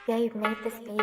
Dave made this beat.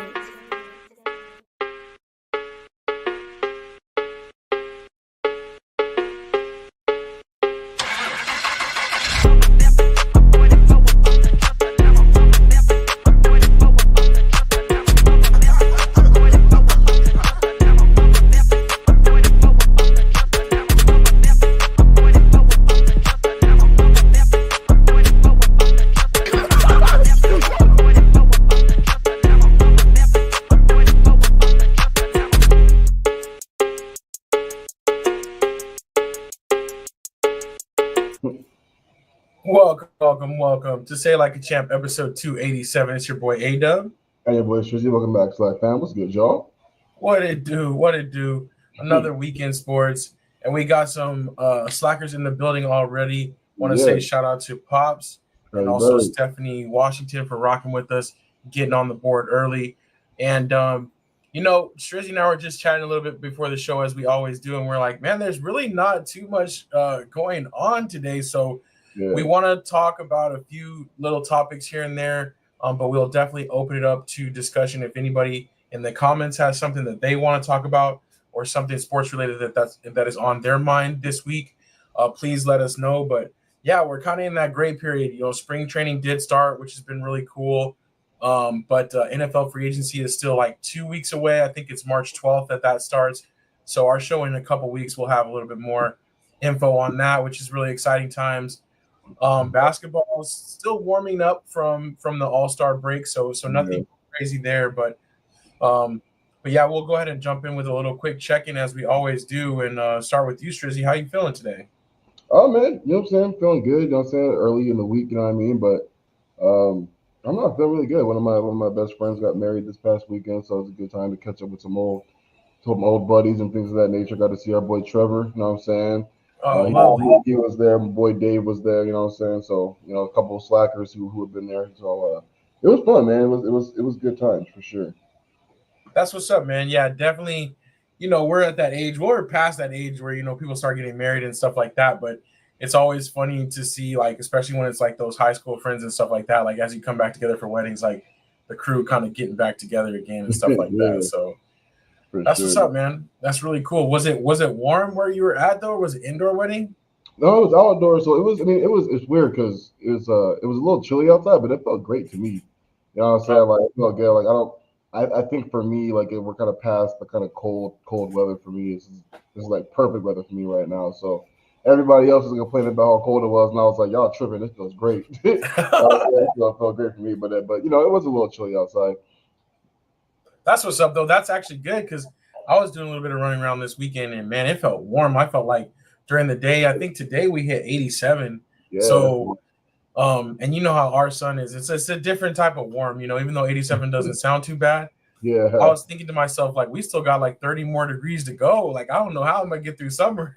Welcome to Say Like a Champ, episode 287. It's your boy A-Dub. Hey, your boy Strizzy. Welcome back, Slack fam. What's good, y'all? What it do? Another weekend sports, and we got some slackers in the building already. Want to say shout out to Pops and also Stephanie Washington for rocking with us, getting on the board early. And Strizzy and I were just chatting a little bit before the show, as we always do, and we're like, man, there's really not too much going on today, so. Yeah. We want to talk about a few little topics here and there, but we'll definitely open it up to discussion. If anybody in the comments has something that they want to talk about or something sports related that is on their mind this week, please let us know. But yeah, we're kind of in that gray period. Spring training did start, which has been really cool. But NFL free agency is still like 2 weeks away. I think it's March 12th that starts. So our show in a couple weeks, we'll have a little bit more info on that, which is really exciting times. Basketball is still warming up from the All-Star break, so nothing crazy there, but yeah, we'll go ahead and jump in with a little quick check-in as we always do, and start with you, Strizzy. How you feeling today? Oh man, you know what I'm saying? Feeling good, you know what I'm saying? Early in the week, you know what I mean? But I'm not feeling really good. One of my best friends got married this past weekend, so it was a good time to catch up with some old buddies and things of that nature. Got to see our boy Trevor, you know what I'm saying? He was there. My boy Dave was there. You know what I'm saying? So a couple of slackers who have been there. So it was fun, man. It was good times for sure. That's what's up, man. Yeah, definitely. We're at that age. We're past that age where people start getting married and stuff like that. But it's always funny to see, like, especially when it's like those high school friends and stuff like that. Like as you come back together for weddings, like the crew kind of getting back together again and stuff like that. So. That's what's up, man. That's really cool. Was it warm where you were at though, or was it indoor wedding? No, it was outdoors. So it was. I mean, it's weird because it was a little chilly outside, but it felt great to me. You know what I'm saying? Like it felt good. Like I think for me, like we're kind of past the kind of cold weather for me. This is like perfect weather for me right now. So everybody else is complaining about how cold it was, and I was like, y'all tripping. This feels great. It felt great for me, but it was a little chilly outside. That's what's up, though. That's actually good because I was doing a little bit of running around this weekend, and man, it felt warm. I felt like during the day, I think today we hit 87. Yeah. So, and you know how our sun is. It's a different type of warm, even though 87 doesn't sound too bad. Yeah. I was thinking to myself, like, we still got like 30 more degrees to go. Like, I don't know how I'm going to get through summer.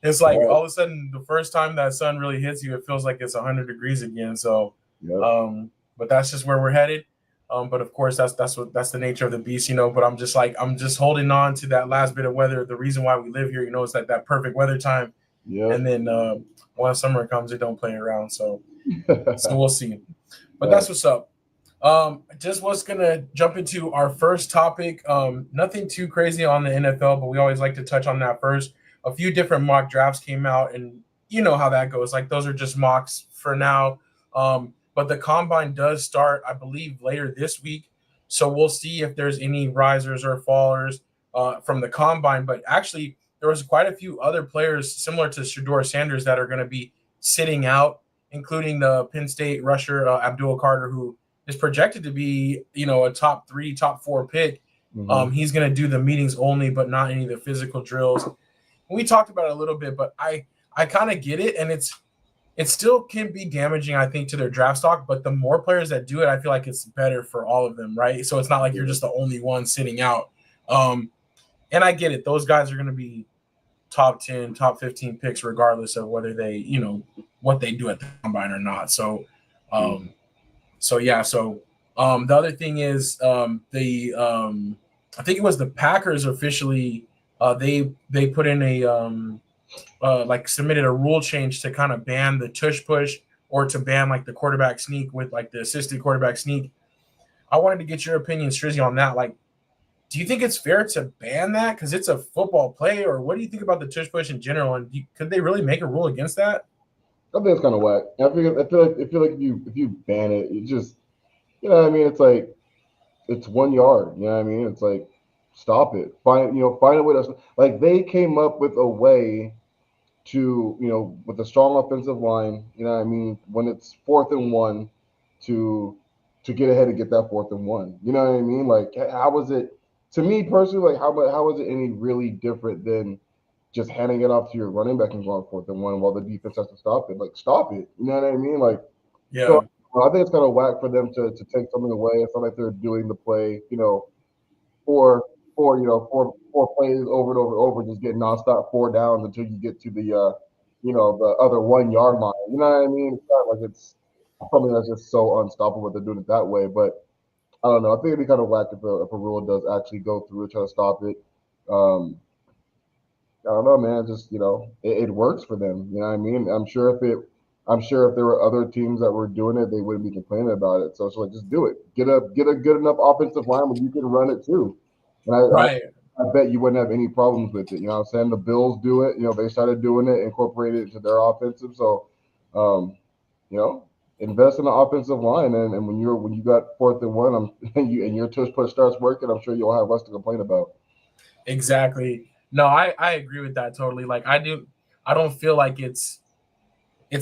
It's like all of a sudden, the first time that sun really hits you, it feels like it's 100 degrees again. So, but that's just where we're headed. But of course, that's the nature of the beast, But I'm just holding on to that last bit of weather. The reason why we live here, is that perfect weather time. Yeah. And then when summer comes, it don't play around. So we'll see. But that's what's up. Just was gonna jump into our first topic. Nothing too crazy on the NFL, but we always like to touch on that first. A few different mock drafts came out, and you know how that goes. Like those are just mocks for now. But the combine does start, I believe, later this week. So we'll see if there's any risers or fallers from the combine. But actually, there was quite a few other players similar to Shedeur Sanders that are going to be sitting out, including the Penn State rusher Abdul Carter, who is projected to be, a top 3, top 4 pick. Mm-hmm. He's going to do the meetings only, but not any of the physical drills. We talked about it a little bit, but I kind of get it, and it still can be damaging, I think, to their draft stock, but the more players that do it, I feel like it's better for all of them, right? So it's not like you're just the only one sitting out. And I get it. Those guys are going to be top 10, top 15 picks regardless of whether they, what they do at the combine or not. So, the other thing is I think it was the Packers officially they put in a submitted a rule change to kind of ban the tush push or to ban like the quarterback sneak with like the assisted quarterback sneak. I wanted to get your opinion, Strizzy, on that. Like, do you think it's fair to ban that because it's a football play, or what do you think about the tush push in general? And could they really make a rule against that? I think it's kind of whack. I feel like if you ban it, it just what I mean. It's like it's 1 yard. You know what I mean? It's like stop it. Find a way to like they came up with a way to with a strong offensive line. You know what I mean? When it's 4th and 1, to get ahead and get that 4th and 1. You know what I mean? Like how was it to me personally? Like how was it any really different than just handing it off to your running back and going 4th and 1 while the defense has to stop it? Like stop it. You know what I mean? Like so. Yeah. I think it's kind of whack for them to take something away. It's not like they're doing the play, four, four plays over and over and over, just getting nonstop 4 downs until you get to the other 1 yard line. You know what I mean? It's not like it's something that's just so unstoppable. They're doing it that way, but I don't know. I think it'd be kind of whack if a rule does actually go through and try to stop it. Um, I don't know, man. Just it works for them. You know what I mean? I'm sure if there were other teams that were doing it, they wouldn't be complaining about it. So it's like just do it. Get a good enough offensive line where you can run it too. And Right. I bet you wouldn't have any problems with it. You know what I'm saying? The Bills do it. They started doing it, incorporated it into their offensive. So, um, you know, invest in the offensive line, and when you got 4th and 1, and your tush push starts working, I'm sure you'll have less to complain about. Exactly. No, I agree with that totally. Like I don't feel like it's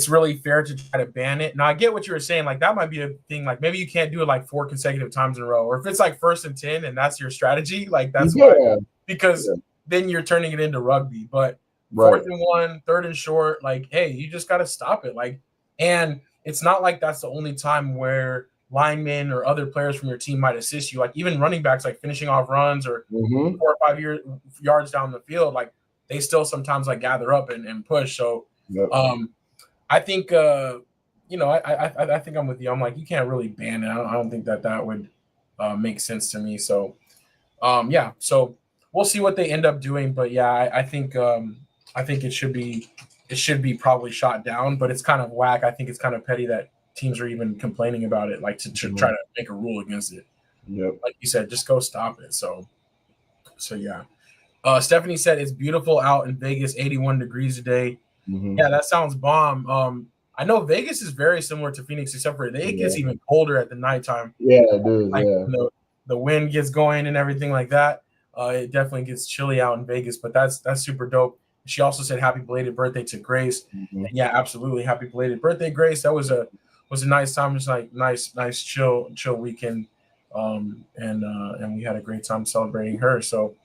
really fair to try to ban it. Now I get what you were saying. Like that might be a thing. Like maybe you can't do it like 4 consecutive times in a row, or if it's like 1st and 10 and that's your strategy, like that's why, Yeah, because yeah, then you're turning it into rugby. But right. 4th and 1, 3rd and short, like hey, you just got to stop it. Like, and it's not like that's the only time where linemen or other players from your team might assist you. Like even running backs, like finishing off runs or Mm-hmm. 4 or 5 yards down the field, like they still sometimes like gather up and push. So Yep. um I think I think I'm with you. I'm like you can't really ban it. I don't think that would make sense to me. So yeah, so we'll see what they end up doing. But yeah, I think it should be probably shot down. But it's kind of whack. I think it's kind of petty that teams are even complaining about it, like to try Mm-hmm. to make a rule against it. Yep. Like you said, just go stop it. So yeah. Stephanie said it's beautiful out in Vegas, 81 degrees today. Mm-hmm. Yeah, that sounds bomb. I know Vegas is very similar to Phoenix, except for it Yeah. gets even colder at the nighttime. Yeah, it is. Like Yeah. when the wind gets going and everything like that. It definitely gets chilly out in Vegas, but that's super dope. She also said happy belated birthday to Grace. Mm-hmm. And yeah, absolutely happy belated birthday, Grace. That was a nice time, just like nice chill weekend. And we had a great time celebrating her. So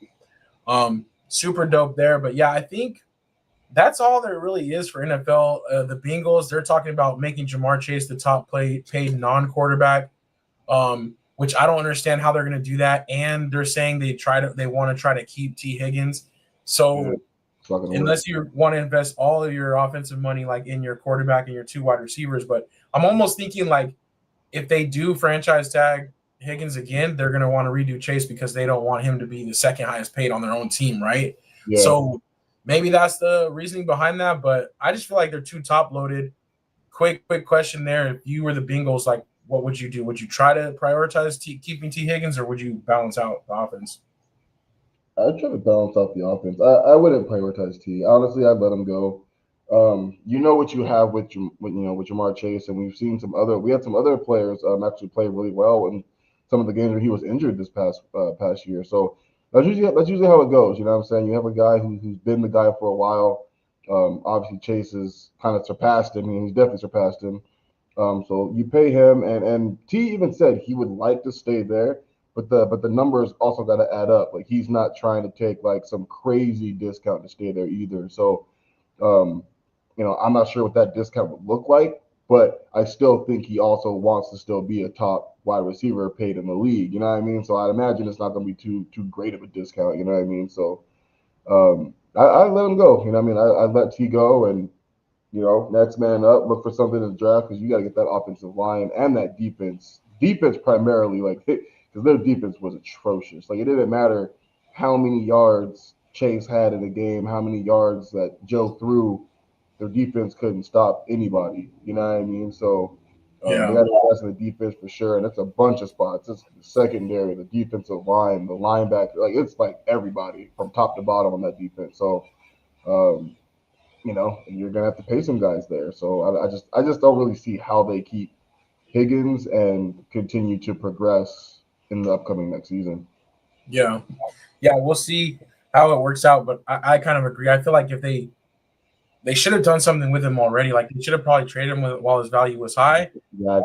super dope there. But yeah, I think that's all there really is for NFL. The Bengals, they're talking about making Jamar Chase the top paid non-quarterback, which I don't understand how they're going to do that. And they're saying they want to try to keep T. Higgins. Yeah. So It's not gonna work. unless you want to invest all of your offensive money like in your quarterback and your 2 wide receivers, but I'm almost thinking like if they do franchise tag Higgins again, they're going to want to redo Chase because they don't want him to be the second highest paid on their own team, right? Yeah. So maybe that's the reasoning behind that, but I just feel like they're too top loaded. Quick question there. If you were the Bengals, like, what would you do? Would you try to prioritize keeping T. Higgins, or would you balance out the offense? I'd try to balance out the offense. I wouldn't prioritize T. Honestly, I'd let him go. You know what you have with Jamar Chase, and we had some other players actually play really well in some of the games where he was injured this past year. So that's usually how it goes. You know what I'm saying? You have a guy who's been the guy for a while. Obviously Chase has kind of surpassed him. I mean, he's definitely surpassed him. So you pay him, and T even said he would like to stay there, but the numbers also got to add up. Like he's not trying to take like some crazy discount to stay there either. So, um, I'm not sure what that discount would look like, but I still think he also wants to still be a top wide receiver paid in the league. You know what I mean? So I'd imagine it's not going to be too great of a discount. You know what I mean? So I let him go. You know what I mean? I let T go, and next man up, look for something in the draft because you got to get that offensive line and that defense. Defense primarily, like, because their defense was atrocious. Like, it didn't matter how many yards Chase had in the game, how many yards that Joe threw, their defense couldn't stop anybody. You know what I mean? So, They got to invest in the defense for sure, and it's a bunch of spots. It's the secondary, the defensive line, the linebacker. Like it's like everybody from top to bottom on that defense. So, you're gonna have to pay some guys there. So I just don't really see how they keep Higgins and continue to progress in the upcoming next season. Yeah, we'll see how it works out, but I kind of agree. I feel like if they should have done something with him already. Like they should have probably traded him while his value was high. Yeah,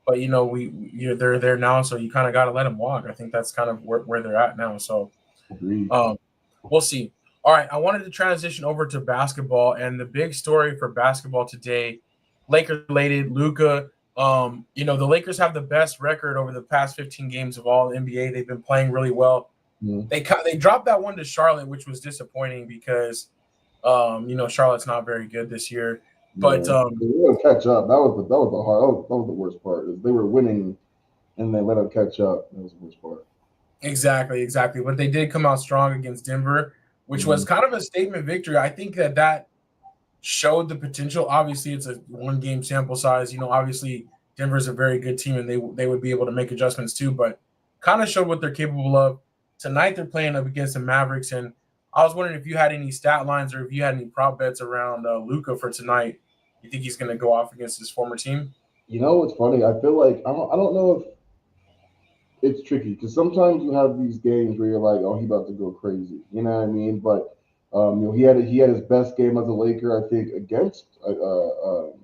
but they're there now, so you kind of got to let him walk. I think that's kind of where they're at now. So, we'll see. All right, I wanted to transition over to basketball, and the big story for basketball today, Lakers related, Luka. The Lakers have the best record over the past 15 games of all NBA. They've been playing really well. Mm-hmm. They dropped that one to Charlotte, which was disappointing because Charlotte's not very good this year. But they will catch up. That was the worst part. Is they were winning and they let them catch up. That was the worst part. Exactly. But they did come out strong against Denver, which was kind of a statement victory. I think that showed the potential. Obviously, it's a one-game sample size. Obviously Denver's a very good team, and they would be able to make adjustments too. But kind of showed what they're capable of. Tonight they're playing up against the Mavericks, and I was wondering if you had any stat lines or if you had any prop bets around Luka for tonight. You think he's going to go off against his former team? It's funny. I feel like I don't know if it's tricky because sometimes you have these games where you're like, oh, he's about to go crazy. You know what I mean? But he had his best game as a Laker, I think, against the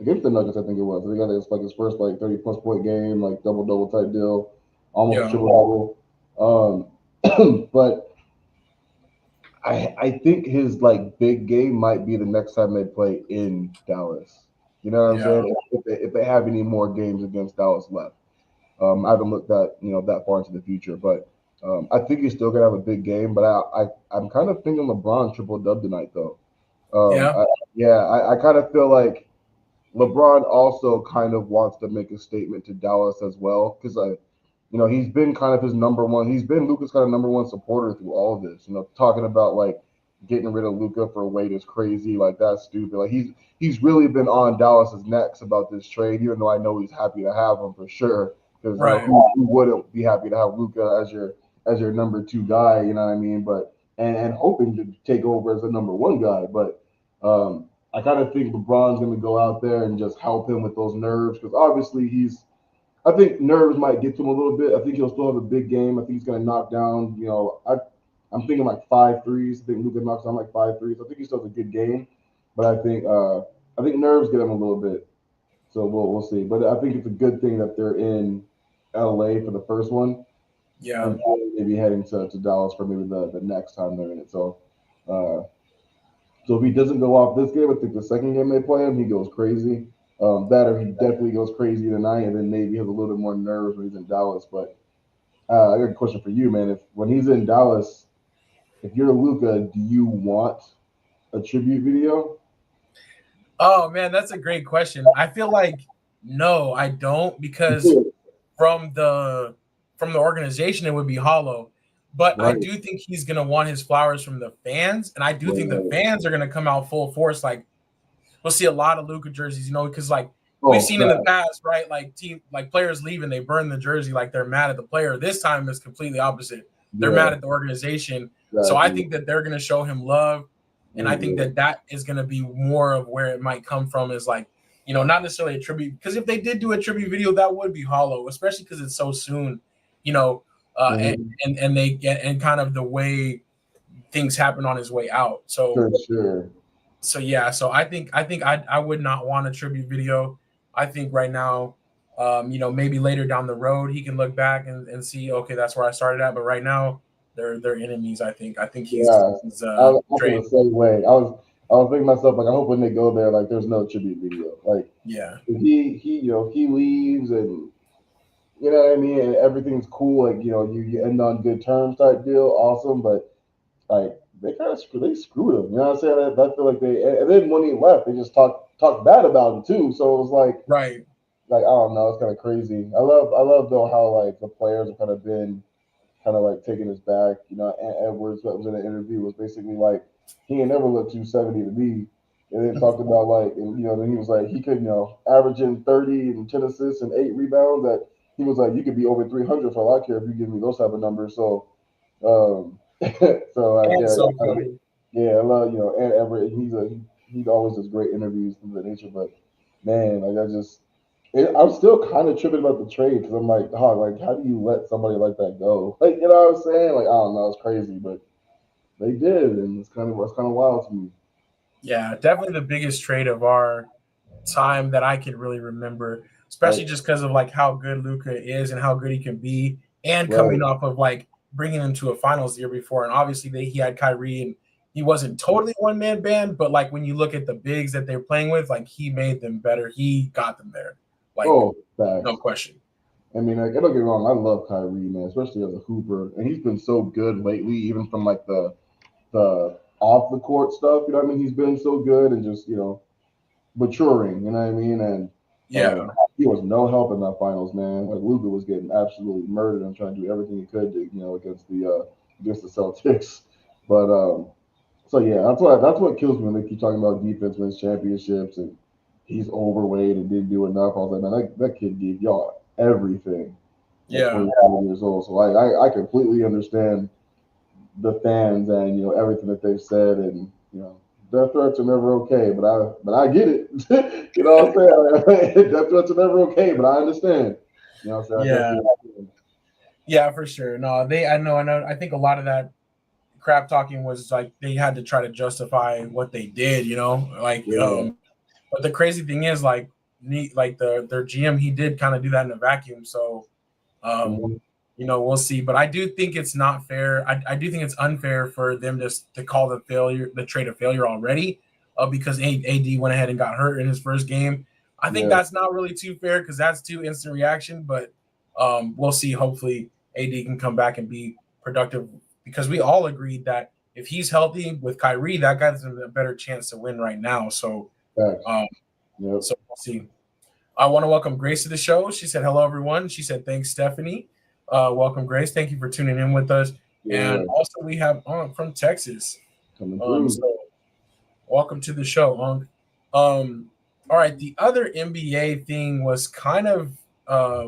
Nuggets. I think it was. He got his first 30+ point game, like double type deal, almost triple double. But I think his big game might be the next time they play in Dallas. You know what I'm saying? If they have any more games against Dallas left, I haven't looked that far into the future, but I think he's still gonna have a big game. But I'm kind of thinking LeBron triple dub tonight though. I kind of feel like LeBron also kind of wants to make a statement to Dallas as well because he's been kind of his number one. He's been Luka's kind of number one supporter through all of this. Talking about getting rid of Luka for Wade is crazy. That's stupid. He's really been on Dallas's necks about this trade, even though I know he's happy to have him for sure. Because who wouldn't be happy to have Luka as your number two guy? You know what I mean? But and hoping to take over as the number one guy. But I kind of think LeBron's going to go out there and just help him with those nerves because obviously I think nerves might get to him a little bit. I think he'll still have a big game. I think he's going to knock down, I'm thinking 5 threes. I think Luka knocks down 5 threes. I think he still has a good game, but I think nerves get him a little bit. So we'll see. But I think it's a good thing that they're in LA for the first one. Yeah. And maybe heading to Dallas for maybe the next time they're in it. So if he doesn't go off this game, I think the second game they play him, he goes crazy. That or he definitely goes crazy tonight, and then maybe has a little bit more nerves when he's in Dallas. But I got a question for you, man. When he's in Dallas, if you're Luka, do you want a tribute video? Oh man, that's a great question. I feel like no, I don't, because from the organization it would be hollow. But I do think he's gonna want his flowers from the fans, and I do think the fans are gonna come out full force. We'll see a lot of Luka jerseys, because we've seen in the past, right? Players leave and they burn the jersey, they're mad at the player. This time it's completely opposite. They're mad at the organization. Exactly. So I think that they're gonna show him love, and I think that is gonna be more of where it might come from. Is not necessarily a tribute, because if they did do a tribute video, that would be hollow, especially because it's so soon, and they get and kind of the way things happen on his way out. So for sure. So I think I would not want a tribute video. I think right now, maybe later down the road he can look back and see, okay, that's where I started at. But right now, they're enemies. I think he's I was the same way. I was thinking to myself, I hope when they go there, there's no tribute video. If he leaves and you know what I mean, and everything's cool, you end on good terms type deal, awesome. But they kind of screwed him. You know what I'm saying? I feel like and then when he left, they just talked bad about him too. So it was right. I don't know, it's kind of crazy. I love though how the players have kind of been taking his back. Edwards, that was in an interview, was basically he ain't never looked 270 to me. And they talked about like, and then he was like, he could, averaging 30 and 10 assists and 8 rebounds. That he was like, you could be over 300 for all I care if you give me those type of numbers. So, so like, And yeah, so funny. yeah, I love and Everett. He always does great interviews through the nature. But man, like I'm still kind of tripping about the trade because I'm like, dog, like how do you let somebody like that go? Like you know what I'm saying? Like I don't know, it's crazy, but they did, and it's kind of wild to me. Yeah, definitely the biggest trade of our time that I can really remember, especially Right, just because of like how good Luka is and how good he can be, and right. coming off of like bringing him to a finals the year before. And obviously he had Kyrie and he wasn't totally one man band, but like when you look at the bigs that they're playing with, like he made them better. He got them there, like Oh, no facts. question. I mean, like, don't get me wrong, I love Kyrie, man, especially as a hooper, and he's been so good lately, even from like the off the court stuff. You know what I mean? He's been so good and just maturing. You know what I mean? And Yeah, he was no help in that finals, man. Like Luka was getting absolutely murdered and trying to do everything he could to against the Celtics. But so yeah, that's what kills me when they keep talking about defense wins championships and he's overweight and didn't do enough. I was like, man, that kid gave y'all everything at yeah, 25 years old. So I completely understand the fans and everything that they've said and death threats are never okay, but I get it. You know what I'm saying? Death threats are never okay, but I understand. You know what I'm saying? I can't see yeah, it happening. yeah, for sure. No, I know. I think a lot of that crap talking was like they had to try to justify what they did, like Yeah. but the crazy thing is like like their GM, he did kind of do that in a vacuum. So um Mhm. we'll see. But I do think it's not fair. I do think it's unfair for them to call the trade a failure already, because AD went ahead and got hurt in his first game. I think Yeah. that's not really too fair because that's too instant reaction. But we'll see. Hopefully, AD can come back and be productive because we all agreed that if he's healthy with Kyrie, that guy's a better chance to win right now. So, Facts. um, Yep. so we'll see. I want to welcome Grace to the show. She said, "Hello, everyone." She said, "Thanks, Stephanie." Welcome, Grace. Thank you for tuning in with us. And Yeah. also, we have Unc from Texas. Coming through. So welcome to the show, Unc. All right. The other NBA thing was kind of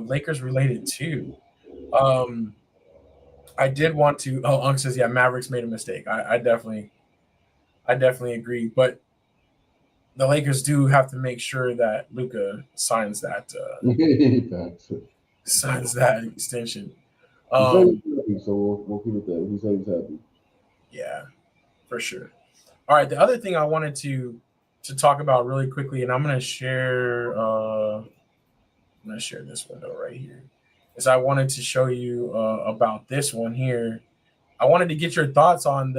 Lakers related too. Um, I did want to. Oh, Unc says, "Yeah, Mavericks made a mistake." I definitely agree. But the Lakers do have to make sure that Luka Facts. signs that extension. He said Um, he's happy, so we'll keep it there. He said he's happy. yeah, for sure. All right, the other thing I wanted to talk about really quickly, and I'm gonna share this window right here, is I wanted to show you about this one here. I wanted to get your thoughts on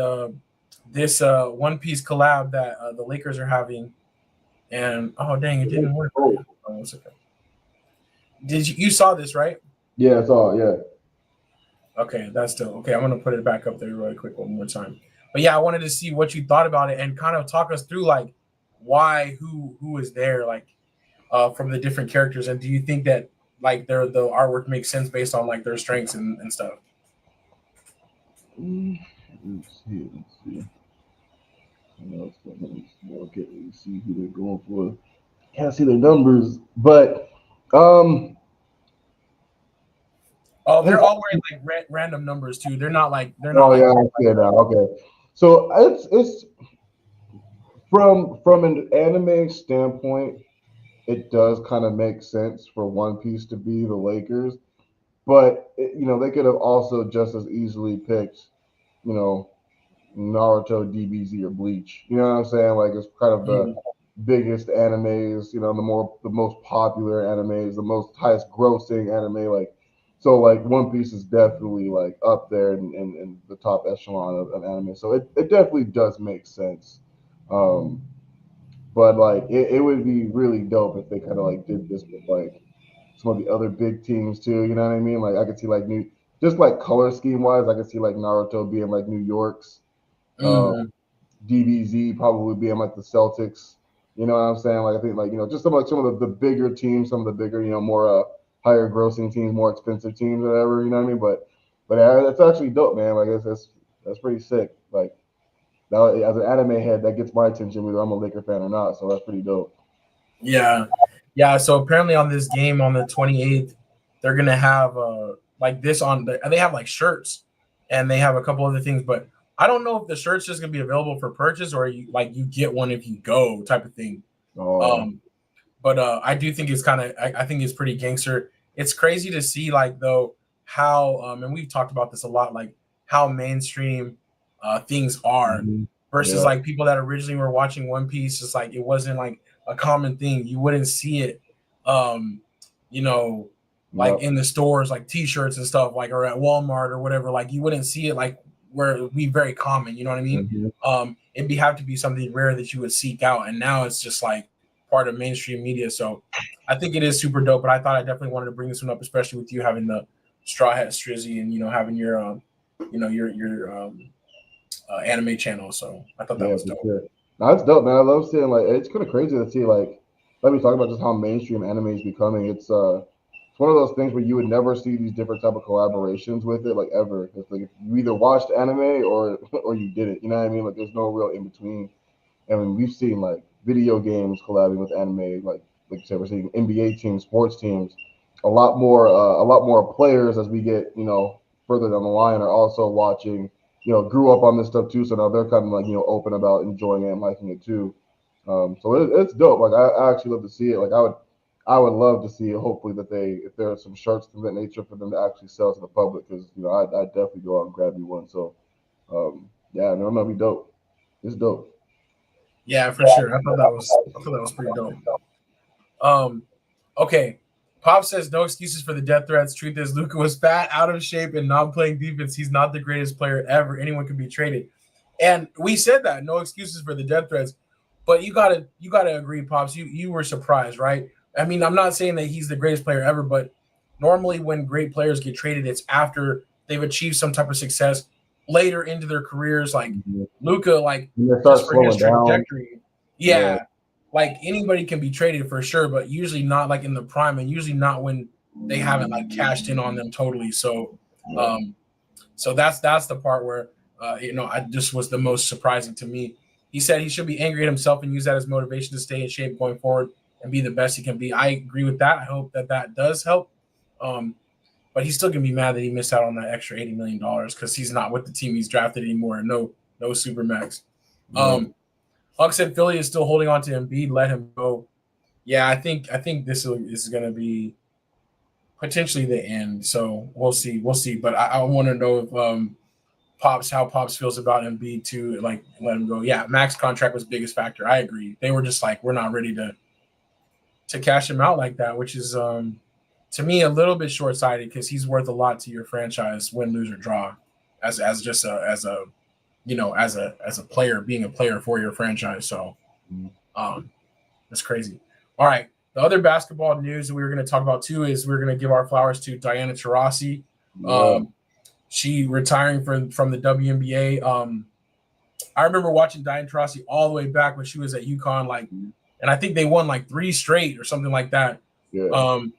this One Piece collab that the Lakers are having, and oh dang, it didn't work. Oh, Oh, 1 second. Did you saw this right? yeah, it's all yeah. Okay, that's still okay. I'm gonna put it back up there really quick one more time. But yeah, I wanted to see what you thought about it and kind of talk us through like why, who is there, like from the different characters, and do you think that like the artwork makes sense based on like their strengths and stuff? Let's see. Let's see. Okay, let's see who they're going for. Can't see their numbers, but um, Oh, they're it's, all wearing like random numbers too. They're not oh like yeah, I see it now. Okay, so it's from an anime standpoint, it does kind of make sense for One Piece to be the Lakers, but they could have also just as easily picked, you know, Naruto, DBZ, or Bleach. You know what I'm saying? Like it's kind of the Mhm. biggest animes, the most popular animes, the most highest grossing anime. Like so, like One Piece is definitely like up there in the top echelon of anime. So it definitely does make sense. Um, but like it would be really dope if they kind of like did this with like some of the other big teams too. You know what I mean? Like I could see like just like color scheme wise, I could see like Naruto being like New York's. Um, Mhm. DBZ probably being like the Celtics. You know what I'm saying? Like I think like just some of the bigger teams, some of the bigger more higher grossing teams, more expensive teams, whatever. You know what I mean? But that's actually dope, man. Like that's pretty sick. Like as an anime head, that gets my attention whether I'm a Laker fan or not. So that's pretty dope. Yeah, yeah. So apparently on this game on the 28th, they're gonna have like this on. They have like shirts, and they have a couple other things, but I don't know if the shirt's just gonna be available for purchase or you get one if you go type of thing. Oh, Um, but I do think it's kind of I think it's pretty gangster. It's crazy to see like though how and we've talked about this a lot, like how mainstream things are mm-hmm. versus Yeah, like people that originally were watching One Piece. It's like it wasn't like a common thing. You wouldn't see it, um, you know, like yeah, in the stores, like T-shirts and stuff, like or at Walmart or whatever. Like you wouldn't see it like where it would be very common. You know what I mean? mm-hmm. It'd be have to be something rare that you would seek out, and now it's just like part of mainstream media. So I think it is super dope. But I thought I definitely wanted to bring this one up, especially with you having the Straw Hat Strizzy and having your anime channel. So I thought that Yeah, was for dope. sure. No, it's dope, man. I love seeing like it's kind of crazy to see like let me talk about just how mainstream anime is becoming. It's one of those things where you would never see these different type of collaborations with it like ever. It's like if you either watched anime or or you didn't. You know what I mean? Like there's no real in between. I mean, we've seen like video games collabing with anime, like you said, we're seeing NBA teams, sports teams, a lot more players as we get further down the line are also watching, grew up on this stuff too, so now they're kind of like open about enjoying it and liking it too. So it's dope. Like I actually love to see it. Like I would love to see it. Hopefully that if there are some shirts of that nature for them to actually sell to the public, because I definitely go out and grab me one. So yeah, no, that'd be dope. It's dope. Yeah, for sure. I thought that was pretty dope. Um, okay. Pop says no excuses for the death threats. Truth is, Luka was fat, out of shape, and not playing defense. He's not the greatest player ever. Anyone can be traded. And we said that no excuses for the death threats. But you gotta agree, Pops. You were surprised, right? I mean, I'm not saying that he's the greatest player ever, but normally when great players get traded, it's after they've achieved some type of success later into their careers. Like Mhm. Luca, like And they start just for his slowing down. trajectory, Yeah, yeah, like anybody can be traded for sure, but usually not like in the prime, and usually not when they haven't like cashed in on them totally. So, yeah, um, so that's the part where I just was the most surprising to me. He said he should be angry at himself and use that as motivation to stay in shape going forward and be the best he can be. I agree with that. I hope that does help. Um, but he's still gonna be mad that he missed out on that extra $80 million because he's not with the team he's drafted anymore. No supermax. yeah. Huck said Philly is still holding on to Embiid. Let him go. Yeah, I think this is gonna be potentially the end. So we'll see. We'll see. But I want to know if how Pops feels about Embiid too. Like let him go. Yeah, max contract was biggest factor. I agree. They were just like we're not ready to cash him out like that, which is to me a little bit short sighted because he's worth a lot to your franchise, win, lose or draw, as just a as a player being a player for your franchise. So Mhm. that's crazy. All right. The other basketball news that we were going to talk about too is we're going to give our flowers to Diana Taurasi. Yeah. Um, she retiring from the WNBA. I remember watching Diana Taurasi all the way back when she was at UConn, like, and I think they won like 3 straight or something like that. Yeah. Um,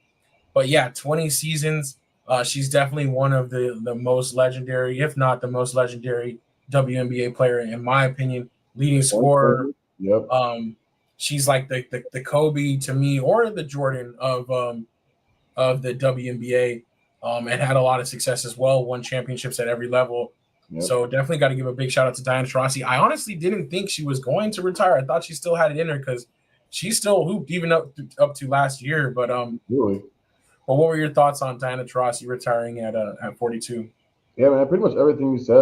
but yeah, 20 seasons. She's definitely one of the most legendary, if not the most legendary WNBA player, in my opinion. Leading scorer. Yep. Um, she's like the Kobe to me, or the Jordan of the WNBA, and had a lot of success as well. Won championships at every level. Yep. So definitely got to give a big shout out to Diana Taurasi. I honestly didn't think she was going to retire. I thought she still had it in her because she still hooped even up to last year. Really. But what were your thoughts on Diana Taurasi retiring at 42? Yeah, man. Pretty much everything you said.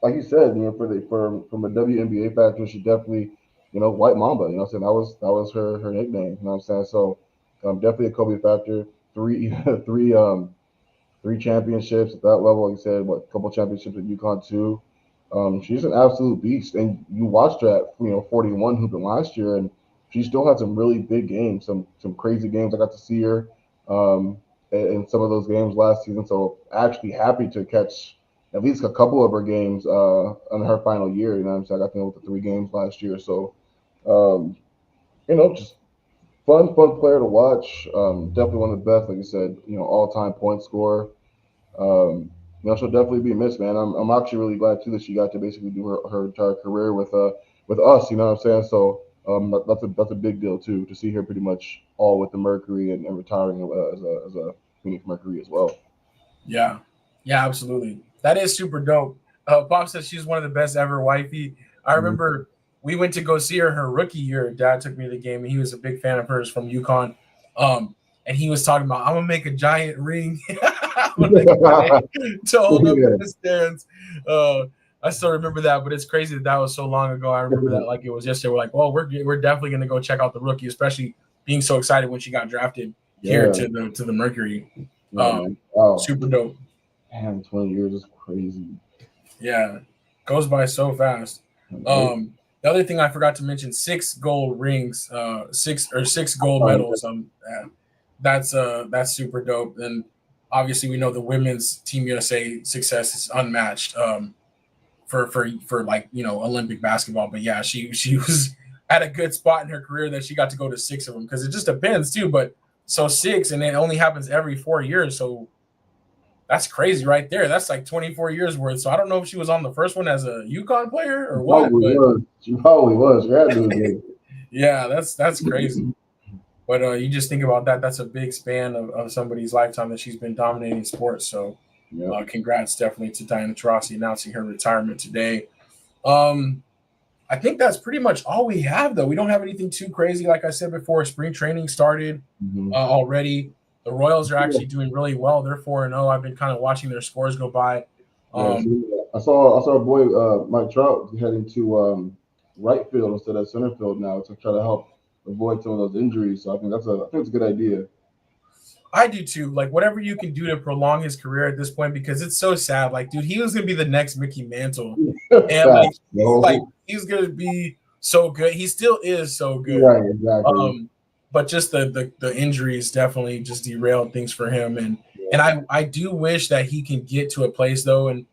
Like you said, from a WNBA factor, she definitely, White Mamba. You know, what I'm saying that was her nickname. You know what I'm saying? So, definitely a Kobe factor. Three, three, three championships at that level. Like you said, what, a couple championships at UConn too. She's an absolute beast, and you watched her at 41 hooping last year, and she still had some really big games, some crazy games. I got to see her in some of those games last season, so actually happy to catch at least a couple of her games in her final year. You know what I'm saying? I got to know with the 3 games last year, so um, just fun player to watch. Definitely one of the best, like you said, all time point scorer. Um, she'll definitely be missed, man. I'm actually really glad too that she got to basically do her entire career with us. You know what I'm saying? So that's a big deal too, to see her pretty much all with the Mercury and retiring as a Phoenix Mercury as well. Yeah, absolutely. That is super dope. Pop says she's one of the best ever wifey. I remember we went to go see her rookie year. Dad took me to the game, and he was a big fan of hers from UConn. And he was talking about, I'm gonna make a giant ring to hold up in the stands. I still remember that, but it's crazy that was so long ago. I remember that like it was yesterday. We're like, well, we're definitely gonna go check out the rookie, especially being so excited when she got drafted here to the Mercury. Wow. Super dope. Damn, 20 years is crazy. Yeah, goes by so fast. The other thing I forgot to mention: 6 gold rings, 6 gold medals. That's super dope. And obviously, we know the women's Team USA success is unmatched. For like Olympic basketball, but yeah, she was at a good spot in her career that she got to go to 6 of them, because it just depends too. But so 6, and it only happens every 4 years, so that's crazy right there. That's like 24 years worth. So I don't know if she was on the first one as a UConn player or what. She probably was. She had to be. Yeah, that's crazy. But you just think about that. That's a big span of somebody's lifetime that she's been dominating sports. So congrats definitely to Diana Taurasi announcing her retirement today. I think that's pretty much all we have, though. We don't have anything too crazy. Like I said before, spring training started already. The Royals are actually doing really well. They're 4-0. I've been kind of watching their scores go by. I saw our boy Mike Trout heading to right field instead of center field now to try to help avoid some of those injuries. So I think it's a good idea. I do too. Like, whatever you can do to prolong his career at this point, because it's so sad. Like, dude, he was gonna be the next Mickey Mantle, and like he's gonna be so good. He still is so good. Right, exactly. But just the injuries definitely just derailed things for him. And I do wish that he can get to a place, though. And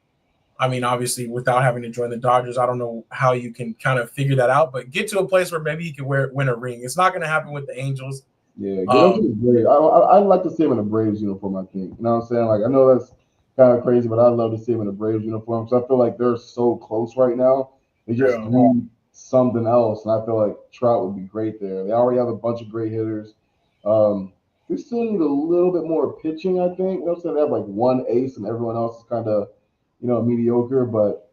I mean, obviously, without having to join the Dodgers, I don't know how you can kind of figure that out. But get to a place where maybe he can win a ring. It's not going to happen with the Angels. Yeah, get him to the Braves. I'd like to see him in a Braves uniform, I think. You know what I'm saying? Like, I know that's kind of crazy, but I'd love to see him in a Braves uniform. So I feel like they're so close right now. They just need something else, and I feel like Trout would be great there. They already have a bunch of great hitters. They still need a little bit more pitching, I think. You know what I'm saying? They have like one ace, and everyone else is kind of, mediocre. But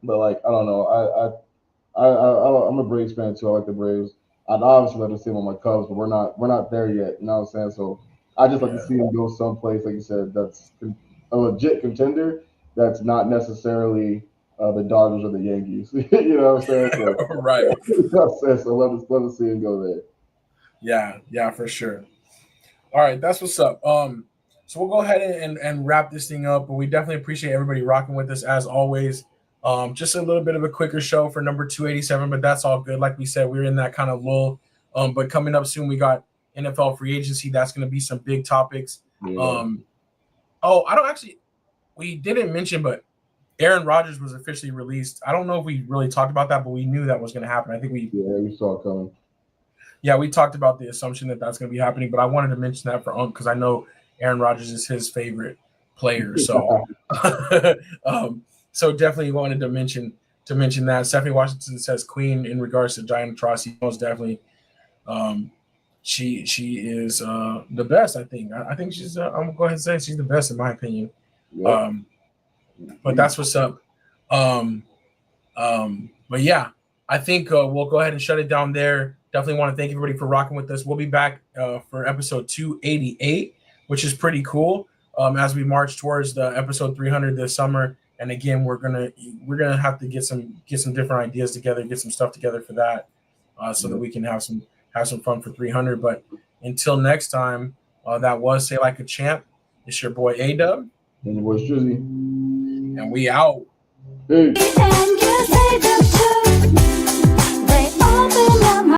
like, I don't know. I'm a Braves fan too. I like the Braves. I'd obviously like to see him on my Cubs, but we're not there yet. You know what I'm saying? So I just like to see him go someplace, like you said, that's a legit contender. That's not necessarily the Dodgers or the Yankees. You know what I'm saying? So, right. You know what I'm saying? So love to see him go there. Yeah, for sure. All right, that's what's up. So we'll go ahead and wrap this thing up, but we definitely appreciate everybody rocking with us as always. Just a little bit of a quicker show for number 287, but that's all good. Like we said, we're in that kind of lull. But coming up soon, we got NFL free agency. That's going to be some big topics. Yeah. We didn't mention, but Aaron Rodgers was officially released. I don't know if we really talked about that, but we knew that was going to happen. I think we saw it coming. Yeah, we talked about the assumption that that's going to be happening, but I wanted to mention that for because I know Aaron Rodgers is his favorite player. So, so definitely wanted to mention that. Stephanie Washington says Queen in regards to Diana Taurasi. Most definitely, she is the best. I think. I think she's. I'm gonna go ahead and say she's the best in my opinion. Yeah. But that's what's up. But yeah, I think we'll go ahead and shut it down there. Definitely want to thank everybody for rocking with us. We'll be back for episode 288, which is pretty cool. As we march towards the episode 300 this summer, and again, we're gonna have to get some different ideas together, get some stuff together for that, so that we can have some fun for 300. But until next time, that was Say Like a Champ. It's your boy A-Dub. And your boy Strizzy. And we out. Peace.